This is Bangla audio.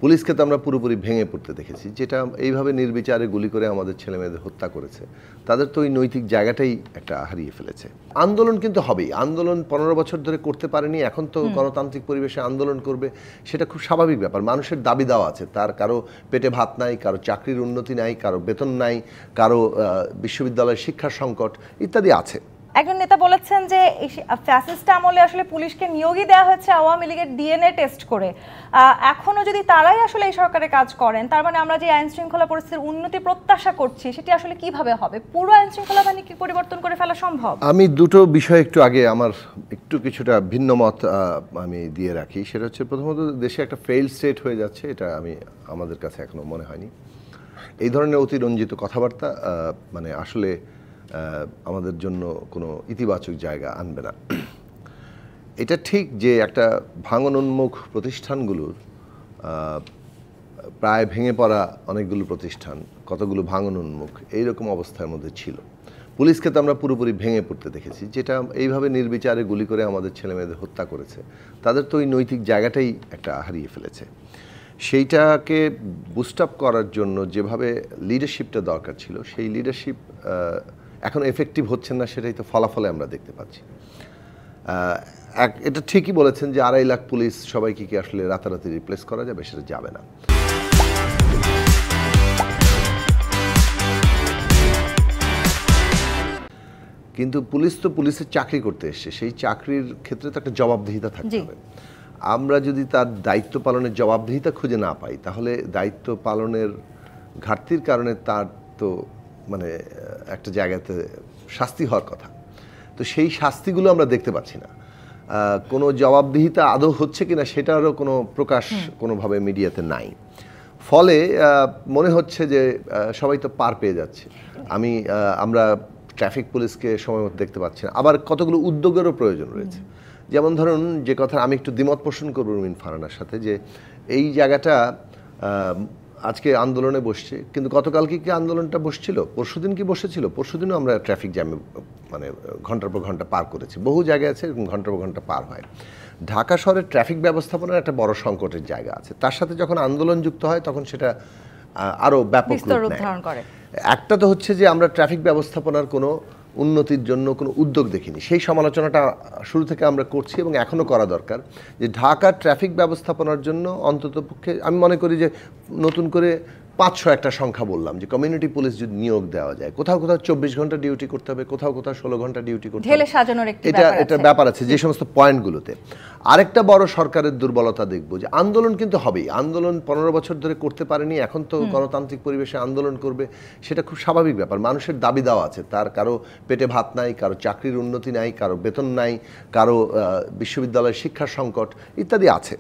পুলিশকে তো আমরা পুরোপুরি ভেঙে পড়তে দেখেছি, যেটা এইভাবে নির্বিচারে গুলি করে আমাদের ছেলেমেয়েদের হত্যা করেছে। তাদের তো ওই নৈতিক জায়গাটাই একটা হারিয়ে ফেলেছে। আন্দোলন কিন্তু হবেই, আন্দোলন 15 বছর ধরে করতে পারেনি, এখন তো গণতান্ত্রিক পরিবেশে আন্দোলন করবে, সেটা খুব স্বাভাবিক ব্যাপার। মানুষের দাবি দেওয়া আছে, তার কারো পেটে ভাত নাই, কারো চাকরির উন্নতি নাই, কারো বেতন নাই, কারো বিশ্ববিদ্যালয়ের শিক্ষার সংকট ইত্যাদি আছে। একজন নেতা বলেছেন যে ফ্যাসিস্ট আমলে আসলে পুলিশকে নিয়োগই দেওয়া হয়েছে আওয়ামী লীগের ডিএনএ টেস্ট করে। এখনো যদি তারাই আসলে এই সরকারে কাজ করেন, তার মানে আমরা যে আইন শৃঙ্খলা পরিস্থিতির উন্নতি প্রত্যাশা করছি সেটি আসলে কিভাবে হবে? পুরো আইন শৃঙ্খলা বাহিনী কি পরিবর্তন করে ফেলা সম্ভব? আমি দুটো বিষয় একটু আগে আমার কিছুটা ভিন্ন মত আমি দিয়ে রাখি। সেটা হচ্ছে, প্রথমত দেশে একটা ফেইল স্টেট হয়ে যাচ্ছে, এটা আমাদের কাছে এখনো মনে হয়নি। এই ধরনের অতিরঞ্জিত কথাবার্তা মানে আসলে আমাদের জন্য কোনো ইতিবাচক জায়গা আনবে না। এটা ঠিক যে একটা ভাঙনোন্মুখ প্রতিষ্ঠানগুলোর প্রায় ভেঙে পড়া অনেকগুলো প্রতিষ্ঠান, কতগুলো ভাঙনোন্মুখ এইরকম অবস্থার মধ্যে ছিল। পুলিশকে তো আমরা পুরোপুরি ভেঙে পড়তে দেখেছি, যেটা এইভাবে নির্বিচারে গুলি করে আমাদের ছেলেমেয়েদের হত্যা করেছে। তাদের তো ওই নৈতিক জায়গাটাই একটা হারিয়ে ফেলেছে। সেইটাকে বুস্ট আপ করার জন্য যেভাবে লিডারশিপটা দরকার ছিল, সেই লিডারশিপ এখন এফেক্টিভ হচ্ছে না, সেটাই তো ফলাফলে আমরা দেখতে পাচ্ছি। এটা ঠিকই বলেছেন যে 2.5 লাখ পুলিশ সবাইকে কি আসলে রাতারাতি রিপ্লেস করা যাবে? সেটা যাবে না। কিন্তু পুলিশ তো পুলিশের চাকরি করতে এসছে, সেই চাকরির ক্ষেত্রে তো একটা জবাবদিহিতা থাকতে হবে। আমরা যদি তার দায়িত্ব পালনের জবাবদিহিতা খুঁজে না পাই, তাহলে দায়িত্ব পালনের ঘাটতির কারণে তার তো মানে একটা জায়গাতে শাস্তি হওয়ার কথা, তো সেই শাস্তিগুলো আমরা দেখতে পাচ্ছি না। কোনো জবাবদিহিতা আদৌ হচ্ছে কিনা সেটারও কোনো প্রকাশ কোনোভাবে মিডিয়াতে নাই। ফলে মনে হচ্ছে যে সবাই তো পার পেয়ে যাচ্ছে। আমরা ট্রাফিক পুলিশকে সময় মতো দেখতে পাচ্ছি না। আবার কতগুলো উদ্যোগেরও প্রয়োজন রয়েছে। যেমন ধরুন, যে কথা আমি একটু দ্বিমত পোষণ করব রুমিন ফারহানার সাথে, যে এই জায়গাটা আজকে আন্দোলনে বসছে, কিন্তু গতকালকে কি আন্দোলনটা বসছিল? পরশুদিন কি বসেছিল? পরশুদিনও আমরা ট্রাফিক জ্যামে মানে ঘন্টার পর ঘন্টা পার করেছি। বহু জায়গায় আছে এরকম ঘন্টার পর ঘন্টা পার হয়। ঢাকা শহরের ট্রাফিক ব্যবস্থাপনার একটা বড় সংকটের জায়গা আছে। তার সাথে যখন আন্দোলন যুক্ত হয়, তখন সেটা আরও ব্যাপক রূপ নেয়। একটা তো হচ্ছে যে আমরা ট্রাফিক ব্যবস্থাপনার কোনো উন্নতির জন্য কোনো উদ্যোগ দেখিনি, সেই সমালোচনাটা শুরু থেকে আমরা করছি এবং এখনও করা দরকার। যে ঢাকার ট্রাফিক ব্যবস্থাপনার জন্য অন্ততপক্ষে আমি মনে করি যে নতুন করে 500 একটা সংখ্যা বললাম, যে কমিউনিটি পুলিশ যদি নিয়োগ দেওয়া যায়, কোথাও কোথাও 24 ঘন্টা ডিউটি করতে হবে, কোথাও কোথাও 16 ঘন্টা ডিউটি করতে হবে, এটা ব্যাপার আছে যে সমস্ত পয়েন্টগুলোতে। আরেকটা বড় সরকারের দুর্বলতা দেখবো, যে আন্দোলন কিন্তু হবেই, আন্দোলন 15 বছর ধরে করতে পারেনি, এখন তো গণতান্ত্রিক পরিবেশে আন্দোলন করবে, সেটা খুব স্বাভাবিক ব্যাপার। মানুষের দাবি দেওয়া আছে, তার কারো পেটে ভাত নাই, কারো চাকরির উন্নতি নাই, কারো বেতন নাই, কারো বিশ্ববিদ্যালয়ের শিক্ষার সংকট ইত্যাদি আছে।